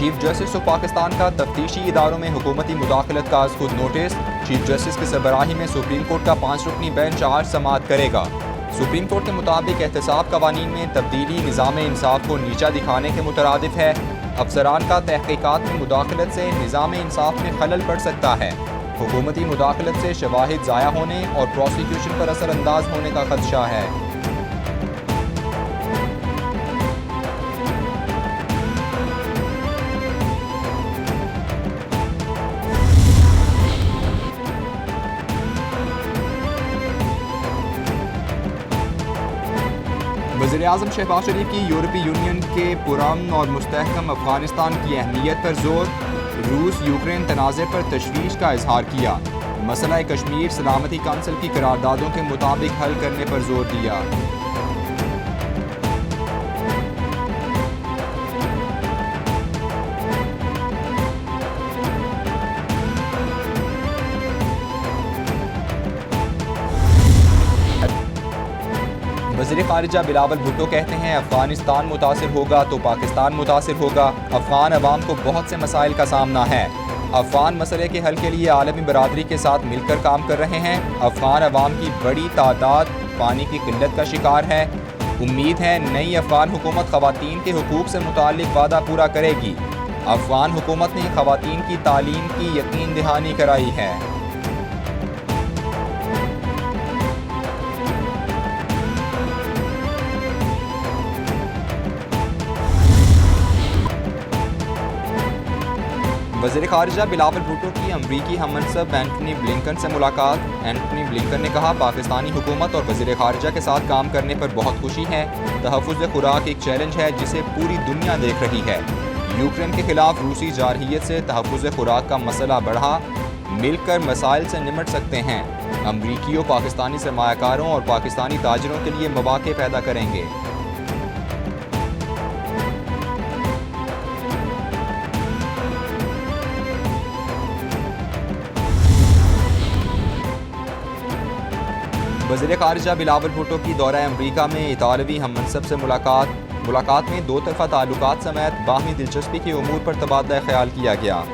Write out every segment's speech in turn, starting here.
Chief justice of Pakistan का तफ्तीशी इदारों में हुकूमती मुदाखलत का खुद नोटिस। चीफ जस्टिस की सरबराही में सुप्रीम कोर्ट का 5 रुकनी बेंच आज समाअत करेगा। सुप्रीम कोर्ट के मुताबिक एहतसाब कवानीन में तब्दीली निज़ाम इंसाफ को नीचा दिखाने के मुतरादिफ है। अफसरान का तहकीकात में मुदाखलत से निज़ाम इंसाफ में खलल पड़ सकता है। हुकूमती मुदाखलत से शवाहिद ज़ाया होने और प्रोसिक्यूशन पर असरअंदाज होने का खदशा है। वज़ीर-ए-आज़म शहबाज शरीफ की यूरोपीय यूनियन के पुरअमन और मुस्तहकम अफगानिस्तान की अहमियत पर जोर। रूस यूक्रेन तनाज़े पर तशवीश का इजहार किया। मसला कश्मीर सलामती काउंसिल की करारदादों के मुताबिक हल करने पर जोर दिया। वज़ीर ख़ारिजा बिलावल भुट्टो कहते हैं अफगानिस्तान मुतासिर होगा तो पाकिस्तान मुतासिर होगा। अफगान अवाम को बहुत से मसाइल का सामना है। अफगान मसले के हल के लिए आलमी बरादरी के साथ मिलकर काम कर रहे हैं। अफगान अवाम की बड़ी तादाद पानी की किल्लत का शिकार है। उम्मीद है नई अफगान हुकूमत ख़वातीन के हुकूक से मुताल्लिक वादा पूरा करेगी। अफगान हुकूमत ने ख़वातीन की तालीम की यकीन दहानी कराई है। वज़ीर ख़ारिजा बिलावल भुट्टो की अमरीकी हममनसब एंटनी ब्लिंकन से मुलाकात। एंटनी ब्लिंकन ने कहा पाकिस्तानी हुकूमत और वज़ीर ख़ारिजा के साथ काम करने पर बहुत खुशी है। तहफ़्फ़ुज़ खुराक एक चैलेंज है जिसे पूरी दुनिया देख रही है। यूक्रेन के खिलाफ रूसी जारहियत से तहफ़्फ़ुज़ खुराक का मसला बढ़ा। मिलकर मसाइल से निमट सकते हैं। अमरीकियों पाकिस्तानी सरमायाकारों और पाकिस्तानी ताजिरों के लिए मौक़े पैदा करेंगे। वज़ीर ख़ारिजा बिलावल भुट्टो की दौरा अमरीका में इतालवी हममनसब से मुलाकात में दो तरफ़ा ताल्लुकात समेत बाहमी दिलचस्पी के उमूर पर तबादला ख्याल किया गया।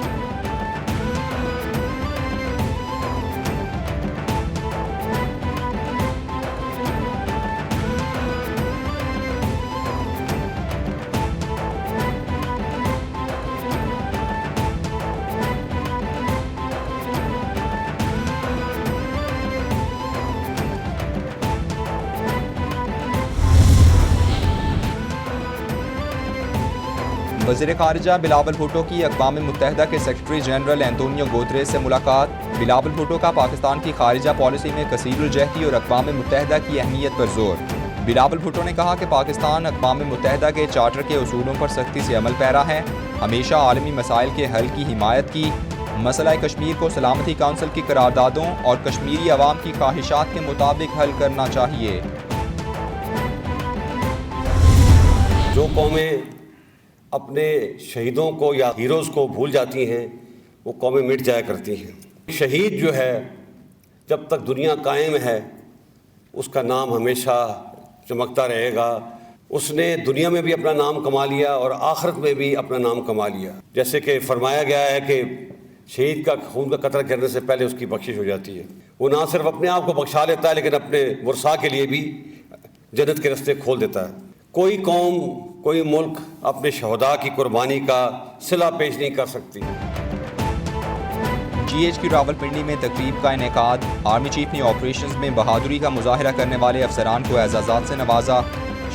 वज़ीर ख़ारिजा बिलावल भुट्टो की अक़वाम मुत्तहिदा के सेक्रेटरी जनरल एंटोनियो गुतेरेस से मुलाकात। बिलावल भुट्टो का पाकिस्तान की ख़ारिजा पॉलिसी में कसीरुल-जहदी और अक़वाम मुत्तहिदा की अहमियत पर जोर। बिलावल भुट्टो ने कहा कि पाकिस्तान अक़वाम मुत्तहिदा के चार्टर के उसूलों पर सख्ती से अमल पैरा है। हमेशा आलमी मसाइल के हल की हिमायत की। मसला कश्मीर को सलामती काउंसिल की करारदादों और कश्मीरी अवाम की ख्वाहिशात के मुताबिक हल करना चाहिए। जो कौमें अपने शहीदों को या हीरोज़ को भूल जाती हैं वो कौमें मिट जाया करती हैं। शहीद जो है जब तक दुनिया कायम है उसका नाम हमेशा चमकता रहेगा। उसने दुनिया में भी अपना नाम कमा लिया और आखिरत में भी अपना नाम कमा लिया। जैसे कि फरमाया गया है कि शहीद का खून का कतरा करने से पहले उसकी बख्शिश हो जाती है। वो ना सिर्फ अपने आप को बख्शा लेता है लेकिन अपने वर्सा के लिए भी जन्नत के रास्ते खोल देता है। कोई कौम कोई मुल्क अपने शहदा की कुर्बानी का सिला पेश नहीं कर सकती। GHQ रावलपिंडी में तकरीब का इनेकाद। आर्मी चीफ ने ऑपरेशंस में बहादुरी का मुजाहिरा करने वाले अफसरान को एजाज़ात से नवाजा।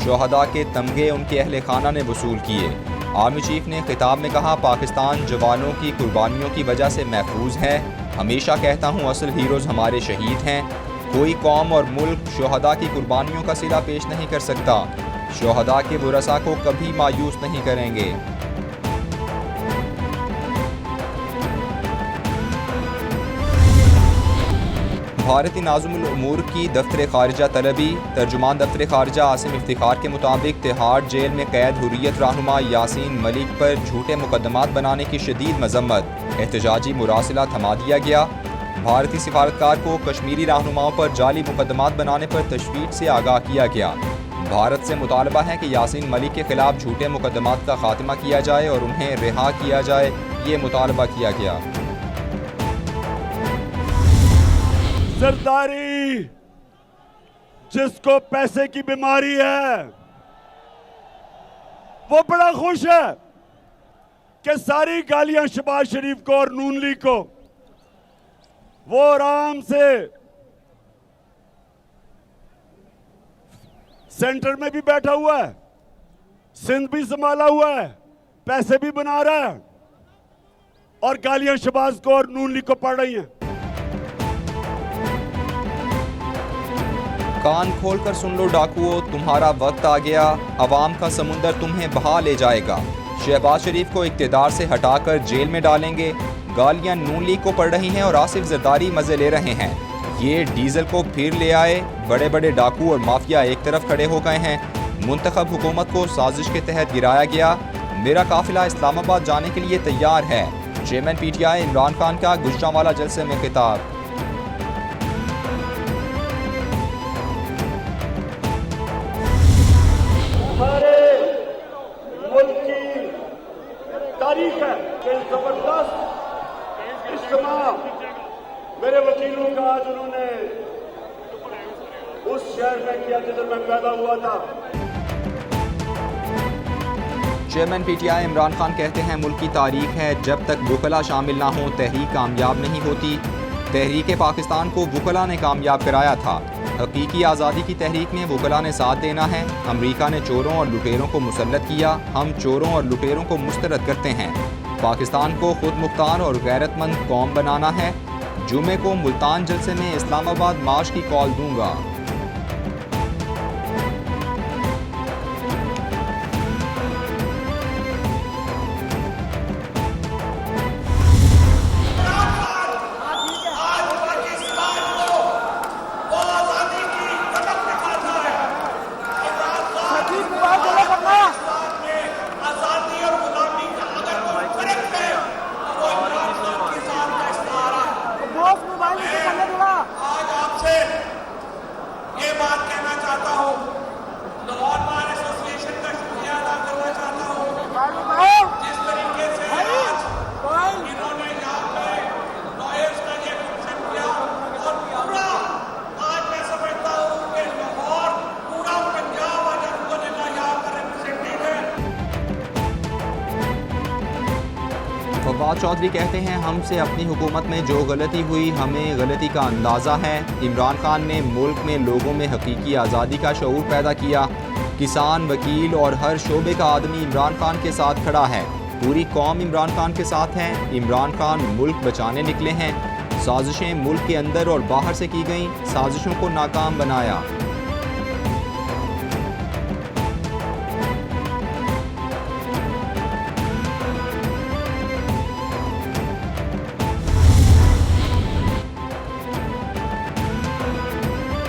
शोहदा के तमगे उनके अहले खाना ने वसूल किए। आर्मी चीफ ने खिताब में कहा पाकिस्तान जवानों की कुर्बानियों की वजह से महफूज है। हमेशा कहता हूँ असल हीरोज़ हमारे शहीद हैं। कोई कौम और मुल्क शोहदा की कुर्बानियों का सिला पेश नहीं कर सकता। शोहदा के वरसा को कभी मायूस नहीं करेंगे। भारतीय नाज़िमुल उमूर की दफ्तर ख़ारिजा तलबी। तर्जुमान दफ्तर ख़ारिजा आसिम इफ्तिखार के मुताबिक तिहाड़ जेल में कैद हुर्रियत रहनुमा यासीन मलिक पर झूठे मुकदमात बनाने की शदीद मजम्मत। एहतजाजी मुरासिला थमा दिया गया। भारतीय सिफारतकार को कश्मीरी रहनुमाओं पर जाली मुकदमात बनाने पर तशवीश से आगाह किया गया। भारत से मुतालबा है कि यासीन मलिक के खिलाफ झूठे मुकदमात का खात्मा किया जाए और उन्हें रिहा किया जाए, ये मुतालबा किया गया। जरदारी जिसको पैसे की बीमारी है वो बड़ा खुश है कि सारी गालियां शहबाज शरीफ को और नून लीग को, वो आराम से सेंटर में भी बैठा हुआ है, सिंध भी संभाला हुआ है, पैसे भी बना रहा है और गालियां शहबाज को और नून लीग को पड़ रही हैं। कान खोलकर सुन लो डाकुओं, तुम्हारा वक्त आ गया, अवाम का समुंदर तुम्हें बहा ले जाएगा। शहबाज शरीफ को इक्तिदार से हटाकर जेल में डालेंगे। गालियां नून लीग को पड़ रही हैं और आसिफ जरदारी मजे ले रहे हैं। ये डीजल को फिर ले आए। बड़े बड़े डाकू और माफिया एक तरफ खड़े हो गए हैं। मुंतखब हुकूमत को साजिश के तहत गिराया गया। मेरा काफिला इस्लामाबाद जाने के लिए तैयार है। चेयरमैन पीटीआई इमरान खान का गुजरांवाला जलसे में खिताब। हमारे मुल्क की तारीख है कि जबरदस्त इज्तिमा मेरे वकीलों का आज उन्होंने उस शहर में किया जिधर मैं पैदा हुआ था। चेयरमैन पीटीआई इमरान खान कहते हैं मुल्क की तारीख है, जब तक वुकला शामिल ना हो तहरीक कामयाब नहीं होती। तहरीक पाकिस्तान को वुकला ने कामयाब कराया था। हकीकी आज़ादी की तहरीक में वुकला ने साथ देना है। अमरीका ने चोरों और लुटेरों को मुसल्लत किया, हम चोरों और लुटेरों को मुस्तरद करते हैं। पाकिस्तान को खुद मुख्तार और गैरतमंद कौम बनाना है। जुमे को मुल्तान जलसे में इस्लामाबाद मार्च की कॉल दूंगा। फवाद चौधरी कहते हैं हमसे अपनी हुकूमत में जो गलती हुई हमें गलती का अंदाज़ा है। इमरान खान ने मुल्क में लोगों में हकीकी आज़ादी का शऊर पैदा किया। किसान, वकील और हर शोबे का आदमी इमरान खान के साथ खड़ा है। पूरी कौम इमरान खान के साथ है। इमरान खान मुल्क बचाने निकले हैं। साजिशें मुल्क के अंदर और बाहर से की गईं, साजिशों को नाकाम बनाया।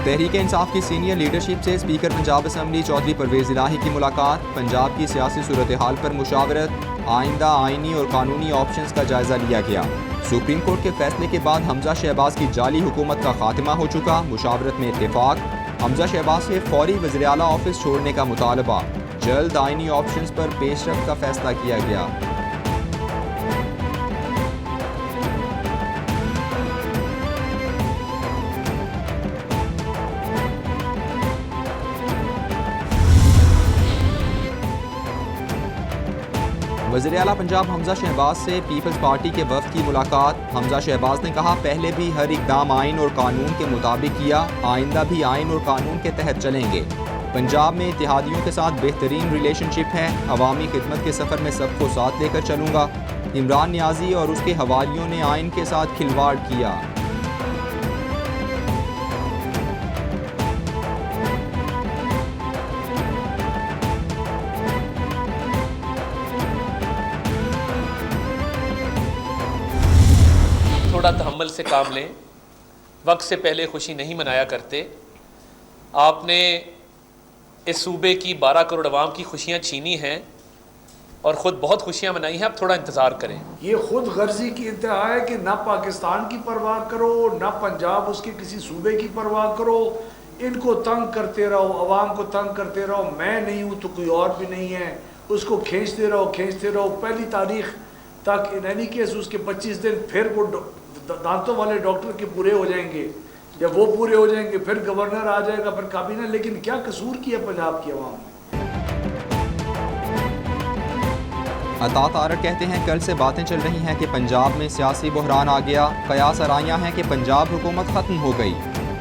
तहरीक इंसाफ की सीनियर लीडरशिप से स्पीकर पंजाब असम्बली चौधरी परवेज़ इलाही की मुलाकात। पंजाब की सियासी सूरत हाल पर मुशावरत। आइंदा आइनी और कानूनी ऑप्शंस का जायजा लिया गया। सुप्रीम कोर्ट के फैसले के बाद हमजा शहबाज की जाली हुकूमत का खात्मा हो चुका। मुशावरत में इत्तेफाक। हमजा शहबाज से फौरी वज़ीर आला ऑफिस छोड़ने का मुतालबा। जल्द आइनी ऑप्शंस पर पेशरफ का फैसला किया गया। वज़ीर आला पंजाब हमजा शहबाज से पीपल्स पार्टी के वफ़द की मुलाकात। हमजा शहबाज ने कहा पहले भी हर इक़दाम आइन और कानून के मुताबिक किया, आइंदा भी आइन और कानून के तहत चलेंगे। पंजाब में इत्तेहादियों के साथ बेहतरीन रिलेशनशिप है। अवामी खिदमत के सफ़र में सबको साथ लेकर चलूँगा। इमरान नियाज़ी और उसके हवारियों ने आइन के साथ खिलवाड़ किया। थोड़ा तहम्मुल से काम लें। वक्त से पहले खुशी नहीं मनाया करते। आपने इस सूबे की 12 करोड़ अवाम की खुशियाँ छीनी हैं और ख़ुद बहुत खुशियाँ मनाई हैं। अब थोड़ा इंतज़ार करें। ये खुद गर्जी की इंतहा है कि ना पाकिस्तान की परवाह करो, ना पंजाब उसके किसी सूबे की परवाह करो। इनको तंग करते रहो, अवाम को तंग करते रहो, मैं नहीं हूँ तो कोई और भी नहीं है, उसको खींचते रहो। पहली तारीख तक इन एनी केस उसके 25 दिन फिर वो दांतों वाले डॉक्टर के पूरे हो जाएंगे। जब वो पूरे हो जाएंगे फिर गवर्नर आ जाएगा, फिर काबीना। लेकिन क्या कसूर किया पंजाब की अवाम ने? अता तारक कहते हैं कल से बातें चल रही हैं कि पंजाब में सियासी बहरान आ गया। कयास आराइयाँ हैं कि पंजाब हुकूमत ख़त्म हो गई।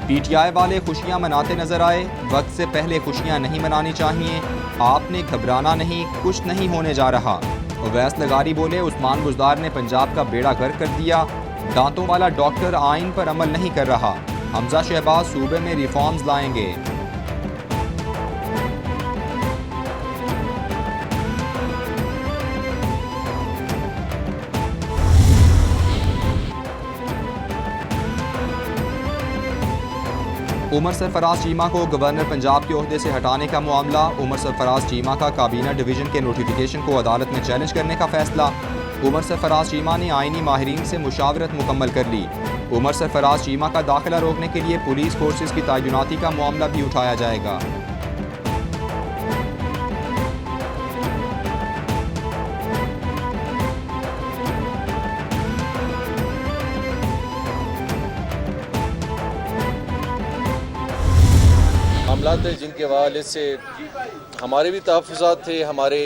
PTI वाले खुशियाँ मनाते नजर आए। वक्त से पहले खुशियाँ नहीं मनानी चाहिए। आपने घबराना नहीं, कुछ नहीं होने जा रहा। अवैस लगारी बोले उस्मान बुज़दार ने पंजाब का बेड़ा गर्क कर दिया। दांतों वाला डॉक्टर आइन पर अमल नहीं कर रहा। हमजा शहबाज सूबे में रिफॉर्म्स लाएंगे। उमर सरफराज चीमा को गवर्नर पंजाब के ओहदे से हटाने का मामला। उमर सरफराज चीमा का काबीना डिवीज़न के नोटिफिकेशन को अदालत में चैलेंज करने का फैसला। उमर सरफराज चीमा ने आइनी माहिरीन से मुशावरत मुकम्मल कर ली। उमर सरफराज चीमा का दाखिला रोकने के लिए पुलिस फोर्सेस की तैनाती का मामला भी उठाया जाएगा। मामलात थे जिनके हवाले से हमारे भी तहफ़्फ़ुज़ात थे, हमारे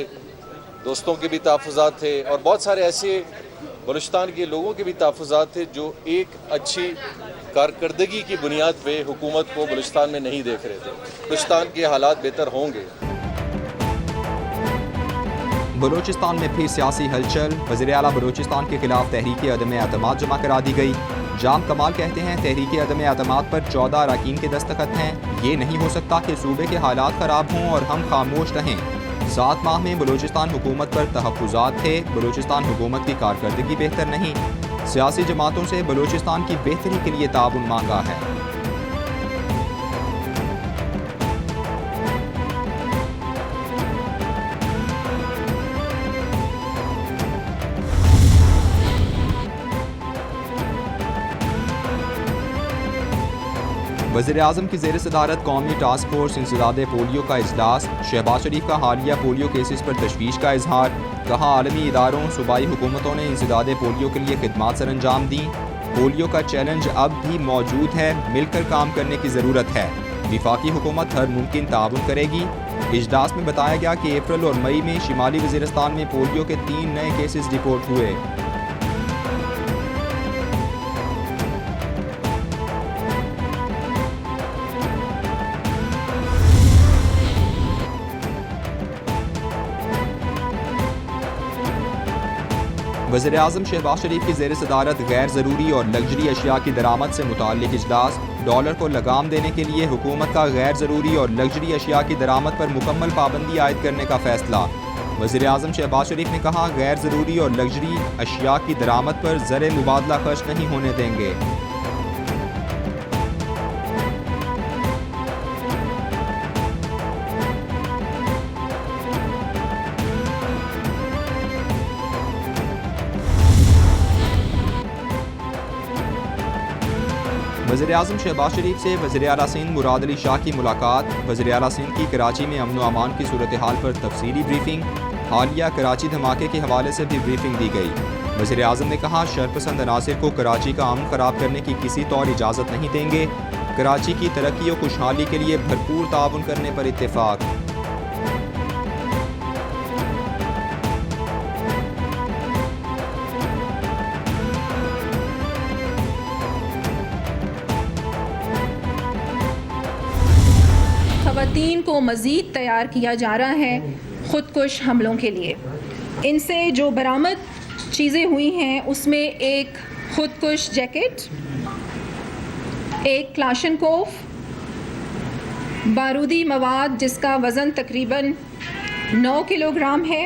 दोस्तों के भी तहफ़्फ़ुज़ात थे और बहुत सारे ऐसे बलूचिस्तान के लोगों के भी तहफ़्फ़ुज़ात थे जो एक अच्छी कारकर्दगी की बुनियाद पे हुकूमत को बलूचिस्तान में नहीं देख रहे थे। बलूचिस्तान के हालात बेहतर होंगे। बलूचिस्तान में फिर सियासी हलचल। वज़ीर आला बलूचिस्तान के खिलाफ तहरीक अदम एतमाद जमा करा दी गई। जाम कमाल कहते हैं तहरीक अदम एतमाद पर 14 अरकान के दस्तखत हैं। ये नहीं हो सकता कि सूबे के हालात ख़राब हों और हम खामोश रहें। 7 माह में बलूचिस्तान हुकूमत पर तहफ़्फ़ुज़ात थे। बलूचिस्तान हुकूमत की कारकर्दगी बेहतर नहीं। सियासी जमातों से बलूचिस्तान की बेहतरी के लिए ताउन मांगा है। वज़ीर-ए-आज़म की ज़ेर सदारत कौमी टास्क फोर्स इंसदादे पोलियो का इजलास। शहबाज शरीफ का हालिया पोलियो केसेस पर तशवीश का इजहार। कहा आलमी इदारों सूबाई हुकूमतों ने इंसदादे पोलियो के लिए खिदमात सर अंजाम दी। पोलियो का चैलेंज अब भी मौजूद है, मिलकर काम करने की ज़रूरत है। वफाकी हुकूमत हर मुमकिन ताउन करेगी। इजलास में बताया गया कि अप्रैल और मई में शिमाली वज़ीरिस्तान में पोलियो के 3 नए केसेस रिपोर्ट हुए। वज़ीर-ए-आज़म शहबाज शरीफ की ज़ेर सदारत गैर ज़रूरी और लग्जरी अशिया की दरामद से मुताल्लिक़ इजलास। डॉलर को लगाम देने के लिए हुकूमत का गैर ज़रूरी और लग्जरी अशिया की दरामद पर मुकम्मल पाबंदी आयद करने का फ़ैसला। वज़ीर-ए-आज़म शहबाज शरीफ ने कहा गैर ज़रूरी और लग्जरी अशिया की दरामद पर ज़र मुबादला खर्च नहीं होने देंगे। वज़ीर-ए-आज़म शहबाज शरीफ से वज़ीर आला सिंध मुराद अली शाह की मुलाकात। वज़ीर आला सिंध की कराची में अमन व अमान की सूरत हाल पर तफसीली ब्रीफिंग। हालिया कराची धमाके के हवाले से भी ब्रीफिंग दी गई। वज़ीर-ए-आज़म ने कहा शरपसंद अनासिर को कराची का अमन ख़राब करने की किसी तौर इजाज़त नहीं देंगे। कराची की तरक्की और खुशहाली के लिए भरपूर ताउन करने पर इत्तेफाक। ख़वातीन को मज़ीद तैयार किया जा रहा है ख़ुदकुश हमलों के लिए। इनसे जो बरामद चीज़ें हुई हैं उसमें एक ख़ुदकुश जैकेट, एक क्लाशनकोफ, बारूदी मवाद जिसका वज़न तकरीबन 9 किलोग्राम है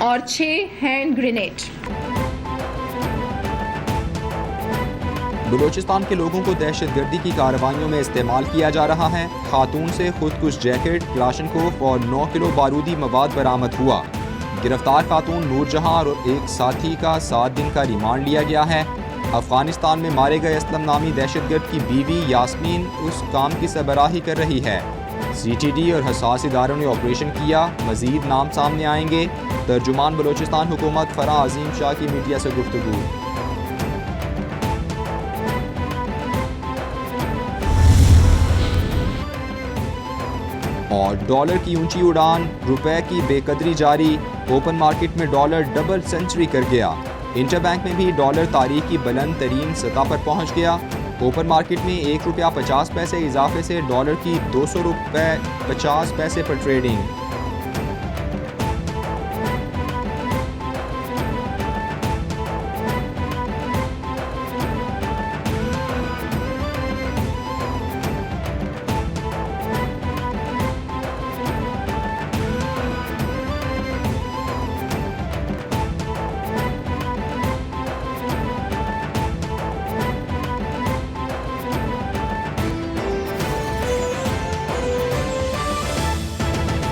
और 6 हैंड ग्रेनेड। बलूचिस्तान के लोगों को दहशतगर्दी की कार्रवाइयों में इस्तेमाल किया जा रहा है। खातून से खुदकुश जैकेट, क्लाशनकोफ और 9 किलो बारूदी मवाद बरामद हुआ। गिरफ्तार खातून नूर जहां और एक साथी का 7 दिन का रिमांड लिया गया है। अफगानिस्तान में मारे गए असलम नामी दहशतगर्द की बीवी यास्मीन उस काम की सरबराही कर रही है। CTD और हसास इदारों ने ऑपरेशन किया, मजीद नाम सामने आएंगे। तर्जुमान बलोचिस्तान हुकूमत फराह अजीम शाह की मीडिया से गुफ्तगू। और डॉलर की ऊंची उड़ान, रुपए की बेकदरी जारी। ओपन मार्केट में डॉलर डबल सेंचुरी कर गया। इंटरबैंक में भी डॉलर तारीख की बुलंद तरीन सतह पर पहुंच गया। ओपन मार्केट में ₹1.50 इजाफे से डॉलर की ₹200.50 पर ट्रेडिंग।